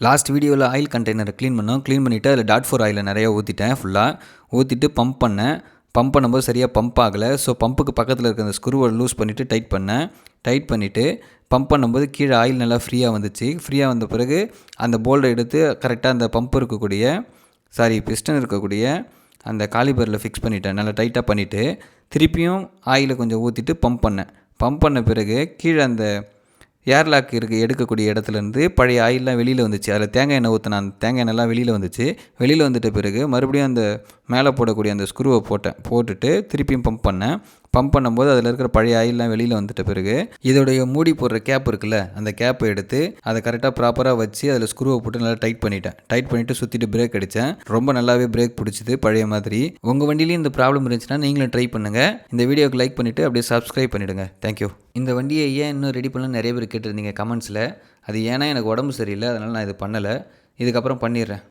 Last வீடியோவில் oil கண்டெய்னரை clean பண்ணோம். Clean பண்ணிவிட்டு அதில் டாட் ஃபோர் ஆயிலை நிறையா ஊற்றிட்டேன். ஃபுல்லாக ஊற்றிட்டு பம்ப் பண்ணேன். பம்ப் பண்ணும்போது சரியாக பம்ப் ஆகலை. ஸோ பம்புக்கு பக்கத்தில் இருக்க அந்த ஸ்க்ரூவை லூஸ் பண்ணிவிட்டு டைட் பண்ணேன். டைட் பண்ணிவிட்டு பம்ப் பண்ணும்போது கீழே ஆயில் நல்லா ஃப்ரீயாக வந்துச்சு. ஃப்ரீயாக வந்த பிறகு அந்த போல்டை எடுத்து கரெக்டாக அந்த பம்ப் இருக்கக்கூடிய பிஸ்டன் இருக்கக்கூடிய அந்த காலிபரில் ஃபிக்ஸ் பண்ணிட்டேன். நல்லா டைட்டாக பண்ணிவிட்டு திருப்பியும் ஆயிலை கொஞ்சம் ஊற்றிட்டு பம்ப் பண்ணேன். பம்ப் பண்ண பிறகு கீழே அந்த ஏர்லாக் எடுக்கக்கூடிய இடத்துலேருந்து பழைய ஆயிலெலாம் வெளியில் வந்துச்சு. அதில் தேங்காய் எண்ணெய் ஊற்றின அந்த தேங்காய் எண்ணெய்லாம் வெளியில் வந்துச்சு. வெளியில் வந்துட்ட பிறகு மறுபடியும் அந்த மேலே போடக்கூடிய அந்த ஸ்க்ரூவை போட்டுட்டு திருப்பியும் பம்ப் பண்ணேன். பம்ப் பண்ணும்போது அதில் இருக்கிற பழைய ஆயிலெலாம் வெளியில் வந்துட்ட பிறகு இதோடைய மூடி போடுற கேப் இருக்குல்ல, அந்த கேப்பை எடுத்து அதை கரெக்டாக ப்ராப்பராக வச்சு அதில் ஸ்க்ரூவை போட்டு நல்லா டைட் பண்ணிட்டேன். டைட் பண்ணிவிட்டு சுற்றிட்டு பிரேக் அடித்தேன். ரொம்ப நல்லாவே பிரேக் பிடிச்சிது பழைய மாதிரி. உங்கள் வண்டியிலையும் இந்த ப்ராப்ளம் இருந்துச்சுன்னா நீங்களும் ட்ரை பண்ணுங்கள். இந்த வீடியோக்கு லைக் பண்ணிவிட்டு அப்படியே சப்ஸ்கிரைப் பண்ணிவிடுங்க. தேங்க்யூ. இந்த வண்டியை ஏன் இன்னும் ரெடி பண்ணலன்னு நிறைய பேர் கேட்டிருந்தீங்க கமெண்ட்ஸில். அது ஏன்னா எனக்கு உடம்பு சரியில்லை, அதனால் நான் இது பண்ணலை. இதுக்கப்புறம் பண்ணிடுறேன்.